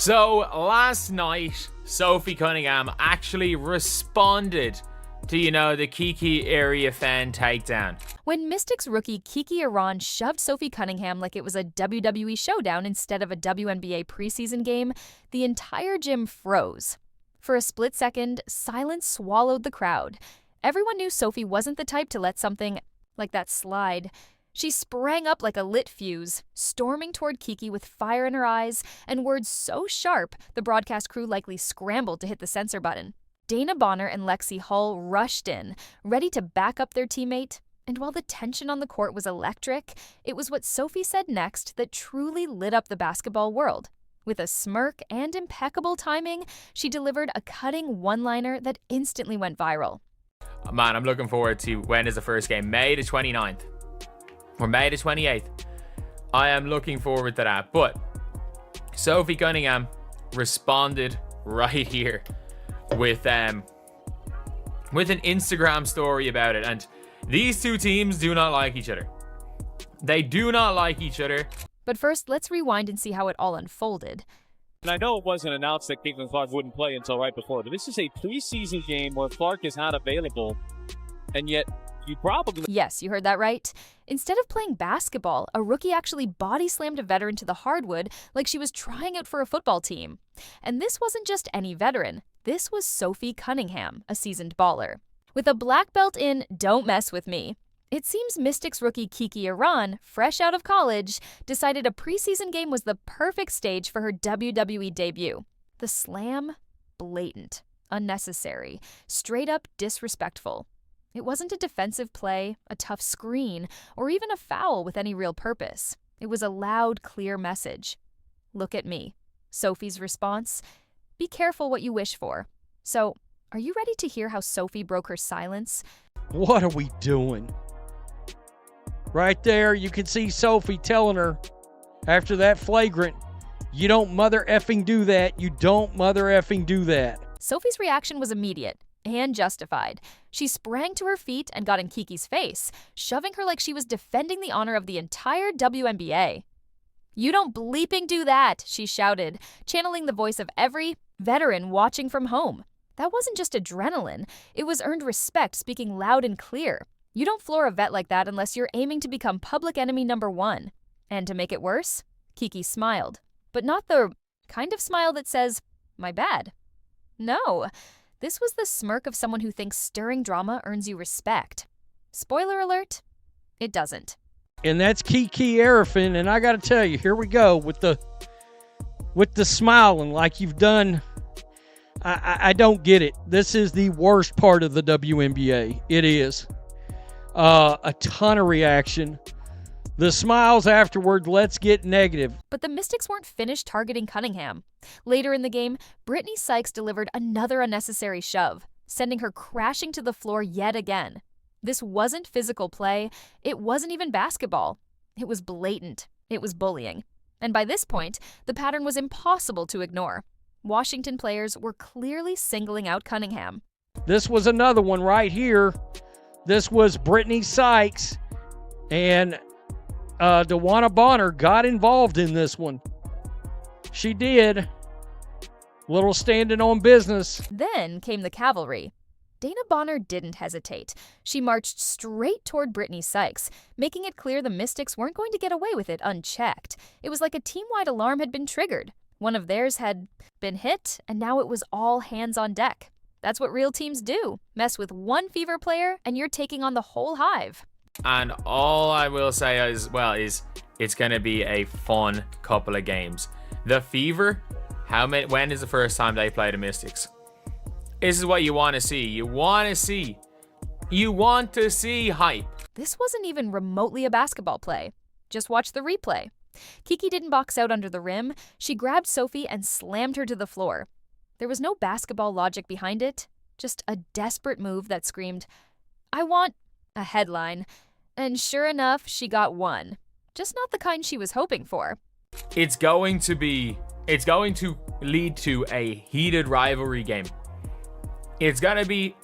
So last night, Sophie Cunningham actually responded to, the Kiki area fan takedown. When Mystics rookie Kiki Iran shoved Sophie Cunningham like it was a WWE showdown instead of a WNBA preseason game, the entire gym froze. For a split second, silence swallowed the crowd. Everyone knew Sophie wasn't the type to let something like that slide. She sprang up like a lit fuse, storming toward Kiki with fire in her eyes and words so sharp the broadcast crew likely scrambled to hit the censor button. Dana Bonner and Lexi Hull rushed in, ready to back up their teammate. And while the tension on the court was electric, it was what Sophie said next that truly lit up the basketball world. With a smirk and impeccable timing, she delivered a cutting one-liner that instantly went viral. Man, I'm looking forward to when is the first game? May the 29th. Or May the 28th. I am looking forward to that. But Sophie Cunningham responded right here with an Instagram story about it. And these two teams do not like each other. They do not like each other. But first, let's rewind and see how it all unfolded. And I know it wasn't announced that Caitlin Clark wouldn't play until right before, but this is a preseason game where Clark is not available, and yet you probably... Yes, you heard that right. Instead of playing basketball, a rookie actually body slammed a veteran to the hardwood like she was trying out for a football team. And this wasn't just any veteran. This was Sophie Cunningham, a seasoned baller. With a black belt in Don't Mess With Me, it seems Mystics rookie Kiki Iran, fresh out of college, decided a preseason game was the perfect stage for her WWE debut. The slam? Blatant. Unnecessary. Straight up disrespectful. It wasn't a defensive play, a tough screen, or even a foul with any real purpose. It was a loud, clear message. Look at me. Sophie's response? Be careful what you wish for. So, are you ready to hear how Sophie broke her silence? What are we doing? Right there, you can see Sophie telling her after that flagrant, you don't mother effing do that. You don't mother effing do that. Sophie's reaction was immediate and justified. She sprang to her feet and got in Kiki's face, shoving her like she was defending the honor of the entire WNBA. You don't bleeping do that, she shouted, channeling the voice of every veteran watching from home. That wasn't just adrenaline. It was earned respect speaking loud and clear. You don't floor a vet like that unless you're aiming to become public enemy number one. And to make it worse, Kiki smiled. But not the kind of smile that says, my bad. No, this was the smirk of someone who thinks stirring drama earns you respect. Spoiler alert, it doesn't. And that's Kiki Arafin, and I got to tell you, here we go with the smiling like you've done. I don't get it. This is the worst part of the WNBA. It is. A ton of reaction. The smiles afterward, let's get negative. But the Mystics weren't finished targeting Cunningham. Later in the game, Brittany Sykes delivered another unnecessary shove, sending her crashing to the floor yet again. This wasn't physical play. It wasn't even basketball. It was blatant. It was bullying. And by this point, the pattern was impossible to ignore. Washington players were clearly singling out Cunningham. This was another one right here. This was Brittany Sykes, and DeWanna Bonner got involved in this one. She did. Little standing on business. Then came the cavalry. Dana Bonner didn't hesitate. She marched straight toward Brittany Sykes, making it clear the Mystics weren't going to get away with it unchecked. It was like a team-wide alarm had been triggered. One of theirs had been hit, and now it was all hands on deck. That's what real teams do. Mess with one Fever player, and you're taking on the whole hive. And all I will say as well is it's going to be a fun couple of games. The Fever, when is the first time they play the Mystics? This is what you want to see. You want to see hype. This wasn't even remotely a basketball play. Just watch the replay. Kiki didn't box out under the rim. She grabbed Sophie and slammed her to the floor. There was no basketball logic behind it, just a desperate move that screamed, I want a headline. And sure enough, she got one. Just not the kind she was hoping for. It's going to lead to a heated rivalry game. It's going to be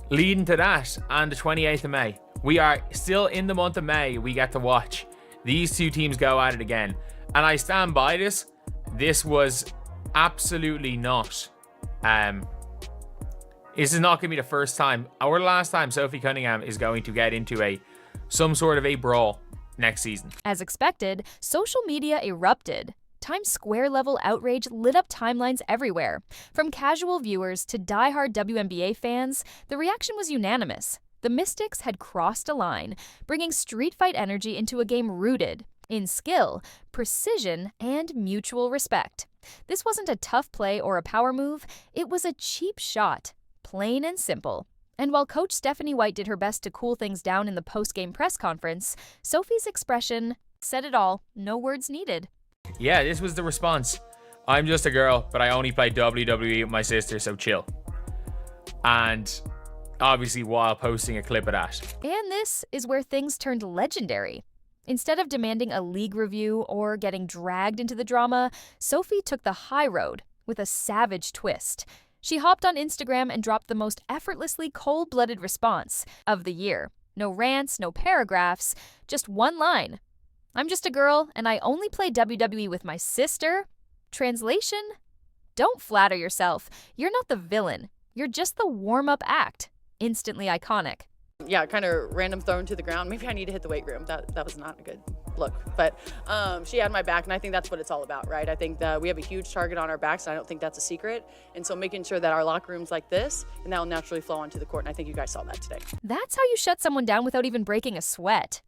leading to that on the 28th of May. We are still in the month of May. We get to watch these two teams go at it again. And I stand by this. this was absolutely not. This is not going to be the first time or last time Sophie Cunningham is going to get into some sort of a brawl next season. As expected, social media erupted. Times Square-level outrage lit up timelines everywhere. From casual viewers to die-hard WNBA fans, the reaction was unanimous. The Mystics had crossed a line, bringing street fight energy into a game rooted in skill, precision, and mutual respect. This wasn't a tough play or a power move, it was a cheap shot, plain and simple. And while Coach Stephanie White did her best to cool things down in the post-game press conference, Sophie's expression said it all, no words needed. Yeah, this was the response. I'm just a girl, but I only play WWE with my sister, so chill. And obviously while posting a clip of that. And this is where things turned legendary. Instead of demanding a league review or getting dragged into the drama, Sophie took the high road with a savage twist. She hopped on Instagram and dropped the most effortlessly cold-blooded response of the year. No rants, no paragraphs, just one line. I'm just a girl, and I only play WWE with my sister. Translation? Don't flatter yourself. You're not the villain. You're just the warm-up act. Instantly iconic. Yeah, kind of random thrown to the ground. Maybe I need to hit the weight room. That was not a good look. But she had my back, and I think that's what it's all about, right? I think that we have a huge target on our backs, and I don't think that's a secret. And so making sure that our locker room's like this, and that will naturally flow onto the court, and I think you guys saw that today. That's how you shut someone down without even breaking a sweat.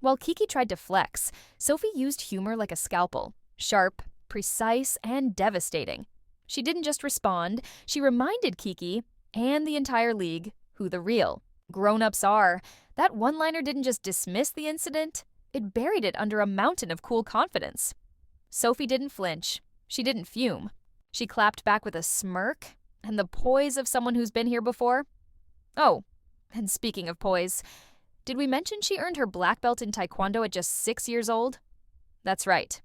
While Kiki tried to flex, Sophie used humor like a scalpel. Sharp, precise, and devastating. She didn't just respond, she reminded Kiki, and the entire league, who the real grown-ups are. That one-liner didn't just dismiss the incident, it buried it under a mountain of cool confidence. Sophie didn't flinch. She didn't fume. She clapped back with a smirk and the poise of someone who's been here before. Oh, and speaking of poise, did we mention she earned her black belt in Taekwondo at just 6 years old? That's right.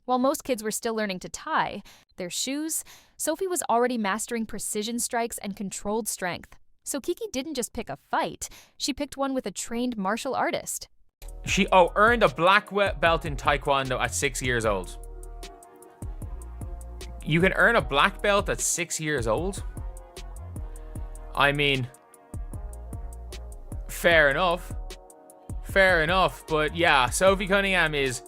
While most kids were still learning to tie their shoes, Sophie was already mastering precision strikes and controlled strength. So Kiki didn't just pick a fight, she picked one with a trained martial artist. She earned a black belt in Taekwondo at 6 years old. You can earn a black belt at 6 years old? I mean, fair enough. Fair enough, but yeah, Sophie Cunningham is...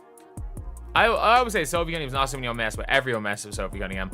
I would say Sophie Cunningham is not someone you'll mess with. Everyone messes with Sophie Cunningham.